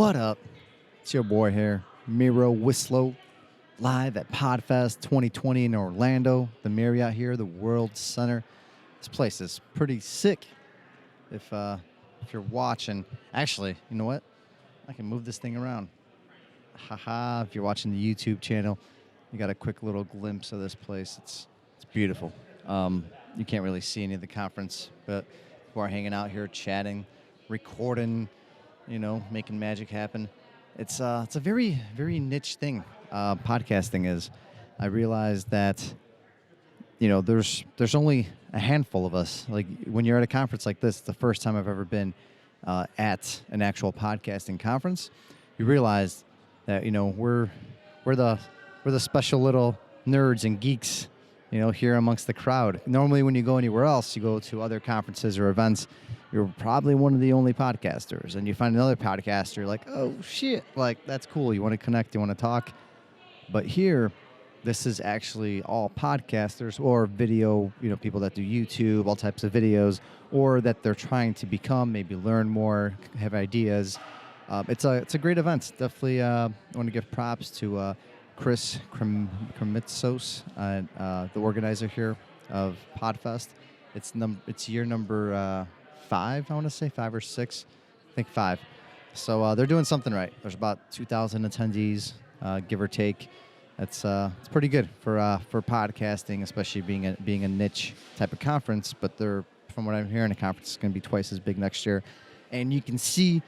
What up? It's your boy here, Miro Wislow, live at PodFest 2020 in Orlando, the Marriott here, the World Center. This place is pretty sick. If you're watching, actually, you know what? I can move this thing around. Haha! If you're watching the YouTube channel, you got a quick little glimpse of this place. It's beautiful. You can't really see any of the conference, but people are hanging out here, chatting, recording, making magic happen. It's a very, very niche thing. Podcasting is. I realized that, there's only a handful of us. Like when you're at a conference like this, it's the first time I've ever been at an actual podcasting conference. You realize that we're the special little nerds and geeks, here amongst the crowd. Normally, when you go anywhere else, you go to other conferences or events, you're probably one of the only podcasters, and you find another podcaster, you're like, oh shit, like that's cool. You want to connect, you want to talk, but here, this is actually all podcasters or video, people that do YouTube, all types of videos, or that they're trying to become, maybe learn more, have ideas. It's a great event. Definitely, I want to give props to Chris Krimitsos, the organizer here of PodFest. It's year number 5, I want to say 5 or 6, I think 5. So they're doing something right. There's about 2,000 attendees, give or take. It's pretty good for podcasting, especially being a niche type of conference. But from what I'm hearing, the conference is going to be twice as big next year, and you can see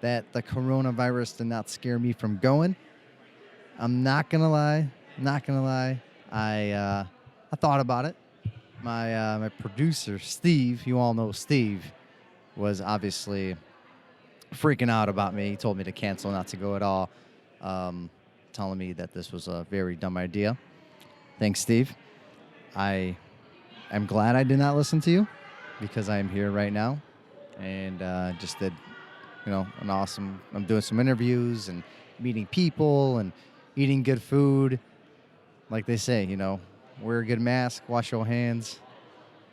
that the coronavirus did not scare me from going. I'm not gonna lie. I thought about it. My producer Steve, you all know Steve, was obviously freaking out about me. He told me to cancel, not to go at all, telling me that this was a very dumb idea. Thanks, Steve. I am glad I did not listen to you, because I am here right now, and just did, an awesome. I'm doing some interviews and meeting people and eating good food. Like they say, wear a good mask, wash your hands,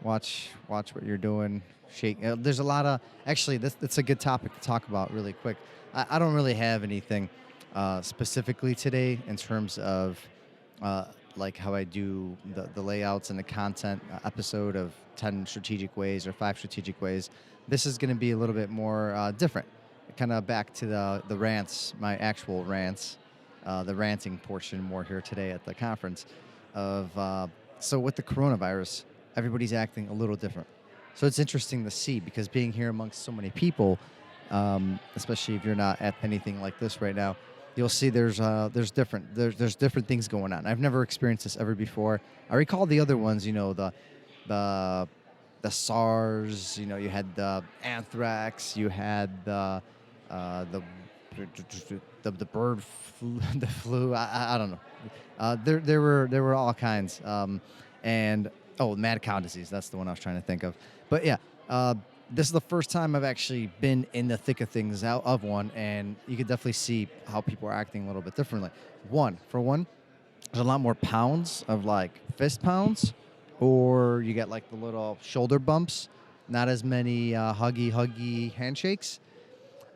watch what you're doing, shake. There's a lot of, actually, that's a good topic to talk about really quick. I don't really have anything specifically today in terms of like how I do the layouts and the content episode of 10 strategic ways or 5 strategic ways. This is going to be a little bit more different. Kind of back to the rants, my actual rants, the ranting portion more here today at the conference. So with the coronavirus, everybody's acting a little different. So it's interesting to see, because being here amongst so many people, especially if you're not at anything like this right now, you'll see there's different things going on. I've never experienced this ever before. I recall the other ones, the SARS, you had the anthrax, you had the bird flu, the flu. I don't know. There were all kinds. And mad cow disease. That's the one I was trying to think of. But yeah, this is the first time I've actually been in the thick of things of one, and you can definitely see how people are acting a little bit differently. For one, there's a lot more pounds of like fist pounds, or you get like the little shoulder bumps. Not as many huggy handshakes.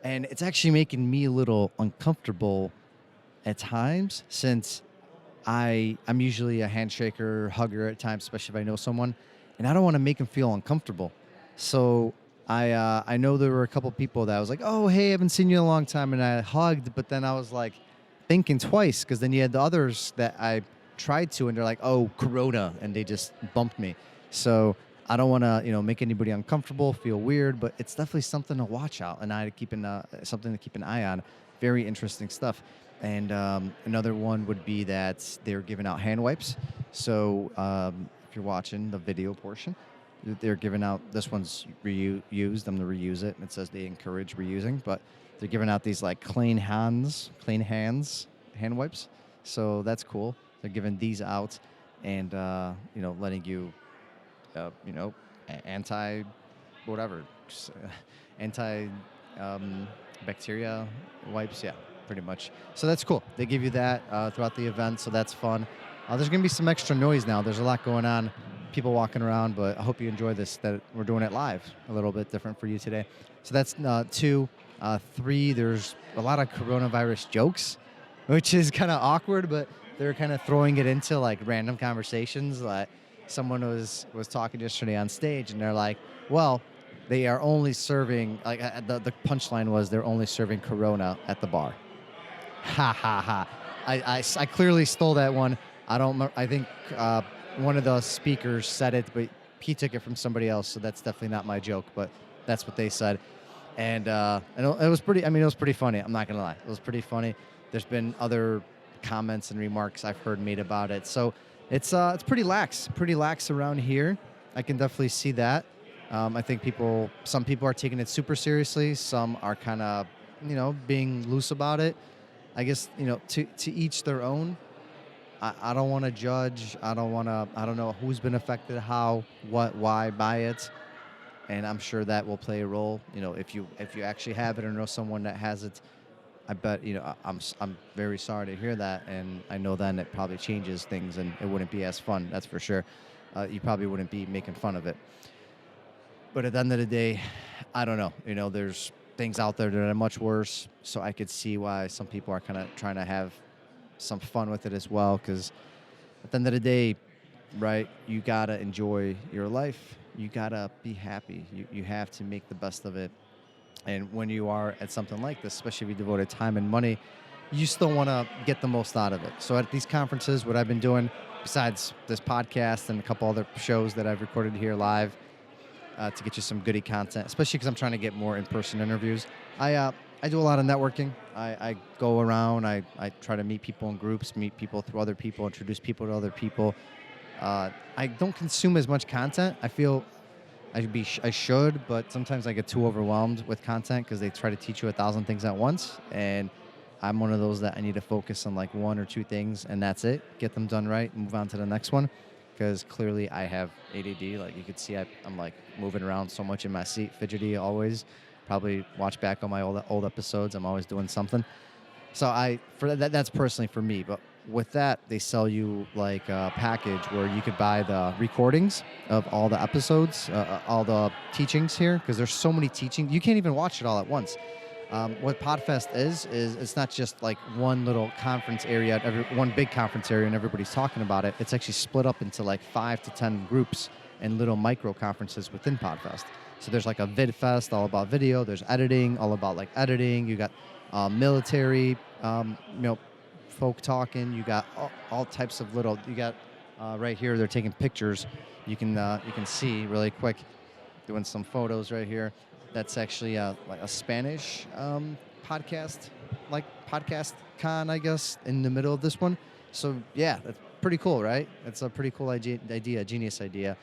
And it's actually making me a little uncomfortable at times, since I'm usually a handshaker, hugger at times, especially if I know someone, and I don't want to make them feel uncomfortable. So I know there were a couple people that I was like, oh, hey, I haven't seen you in a long time, and I hugged, but then I was like thinking twice, because then you had the others that I tried to, and they're like, oh, corona, and they just bumped me. So I don't want to, make anybody uncomfortable, feel weird, but it's definitely something to watch out, and something to keep an eye on. Very interesting stuff. And another one would be that they're giving out hand wipes. So if you're watching the video portion, they're giving out, this one's reused. I'm going to reuse it. It says they encourage reusing, but they're giving out these like clean hands hand wipes. So that's cool. They're giving these out, and letting you anti bacteria wipes, yeah, pretty much. So that's cool. They give you that throughout the event, so that's fun. There's going to be some extra noise now. There's a lot going on, people walking around, but I hope you enjoy this, that we're doing it live, a little bit different for you today. So that's 2. 3, there's a lot of coronavirus jokes, which is kind of awkward, but they're kind of throwing it into like random conversations. Like someone was talking yesterday on stage, and they're like, "Well, they are only serving like the punchline was they're only serving Corona at the bar." Ha ha ha! I clearly stole that one. I don't. I think one of the speakers said it, but he took it from somebody else, so that's definitely not my joke. But that's what they said, and it was pretty. I mean, it was pretty funny. I'm not gonna lie, it was pretty funny. There's been other comments and remarks I've heard made about it, so it's pretty lax around here. I can definitely see that. I think some people are taking it super seriously. Some are kind of, being loose about it. I guess, to each their own. I don't want to judge. I don't know who's been affected, how, what, why by it. And I'm sure that will play a role. If you actually have it or know someone that has it, I bet, I'm very sorry to hear that. And I know then it probably changes things and it wouldn't be as fun. That's for sure. You probably wouldn't be making fun of it. But at the end of the day, I don't know. There's things out there that are much worse. So I could see why some people are kind of trying to have some fun with it as well. Because at the end of the day, right, you got to enjoy your life. You got to be happy. You have to make the best of it. And when you are at something like this, especially if you devoted time and money, you still want to get the most out of it. So at these conferences, what I've been doing, besides this podcast and a couple other shows that I've recorded here live, to get you some goodie content, especially because I'm trying to get more in-person interviews. I do a lot of networking. I go around. I try to meet people in groups, meet people through other people, introduce people to other people. I don't consume as much content. I feel I should, but sometimes I get too overwhelmed with content because they try to teach you 1,000 things at once, and I'm one of those that I need to focus on like 1 or 2 things, and that's it. Get them done right, move on to the next one. Because clearly I have ADD. Like you could see, I'm like moving around so much in my seat, fidgety always. Probably watch back on my old episodes. I'm always doing something. So that's personally for me. But with that, they sell you like a package where you could buy the recordings of all the episodes, all the teachings here, because there's so many teachings. You can't even watch it all at once. What PodFest is it's not just like one little conference area, one big conference area, and everybody's talking about it. It's actually split up into like 5 to 10 groups and little micro conferences within PodFest. So there's like a VidFest, all about video. There's editing, all about like editing. You got military, folk talking. You got all types of little. You got right here. They're taking pictures. You can see really quick, doing some photos right here. That's actually like a Spanish podcast, like podcast con, I guess, in the middle of this one. So yeah, that's pretty cool, right? It's a pretty cool idea, genius idea,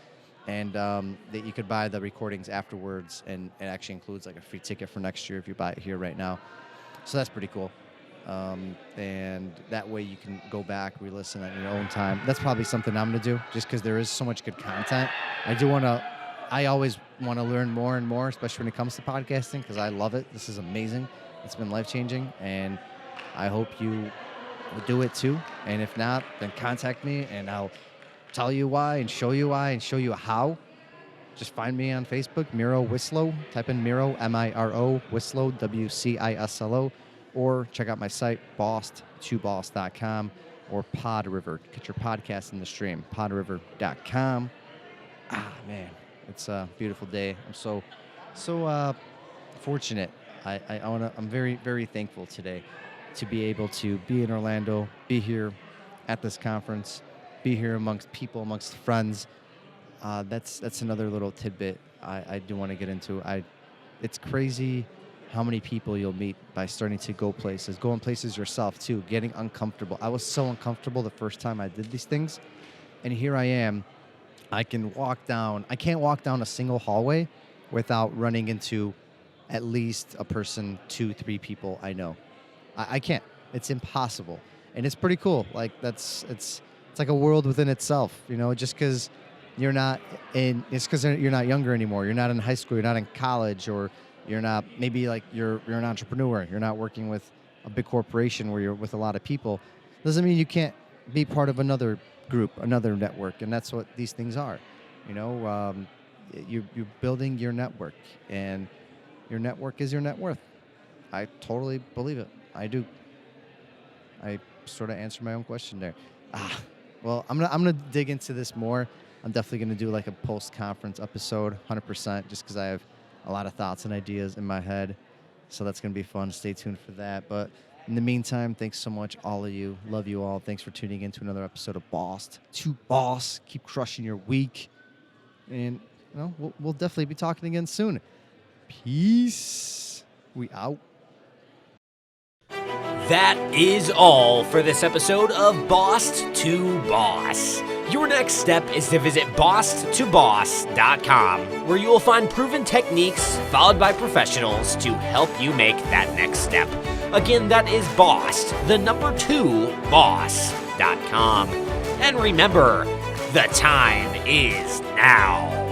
and that you could buy the recordings afterwards, and it actually includes like a free ticket for next year if you buy it here right now. So that's pretty cool, and that way you can go back, re-listen at your own time. That's probably something I'm gonna do, just because there is so much good content. I always want to learn more and more, especially when it comes to podcasting, because I love it. This is amazing. It's been life-changing, and I hope you will do it too. And if not, then contact me, and I'll tell you why and show you how. Just find me on Facebook, Miro Wislow. Type in Miro, Miro, Wislow, WCISLO, or check out my site, boss2boss.com, or PodRiver. Get your podcast in the stream, podriver.com. Man. It's a beautiful day. I'm so fortunate. I'm very, very thankful today to be able to be in Orlando, be here at this conference, be here amongst people, amongst friends. That's another little tidbit I do want to get into. It's crazy how many people you'll meet by starting to go in places yourself too, getting uncomfortable. I was so uncomfortable the first time I did these things, and here I am. I can't walk down a single hallway without running into at least a person, 2, 3 people I know. I can't. It's impossible. And it's pretty cool. Like it's like a world within itself, just because you're not younger anymore. You're not in high school, you're not in college, or you're not, maybe like you're an entrepreneur. You're not working with a big corporation where you're with a lot of people. Doesn't mean you can't be part of another group, another network, and that's what these things are. You're building your network, and your network is your net worth. I totally believe it. I do. I sort of answered my own question there. Well, I'm gonna dig into this more. I'm definitely gonna do like a post-conference episode, 100%, just because I have a lot of thoughts and ideas in my head. So that's gonna be fun. Stay tuned for that. But in the meantime, thanks so much, all of you. Love you all. Thanks for tuning in to another episode of Boss to Boss. Keep crushing your week, and we'll definitely be talking again soon. Peace. We out. That is all for this episode of Boss to Boss. Your next step is to visit bosstoboss.com, where you will find proven techniques followed by professionals to help you make that next step. Again, that is boss2boss.com. And remember, the time is now.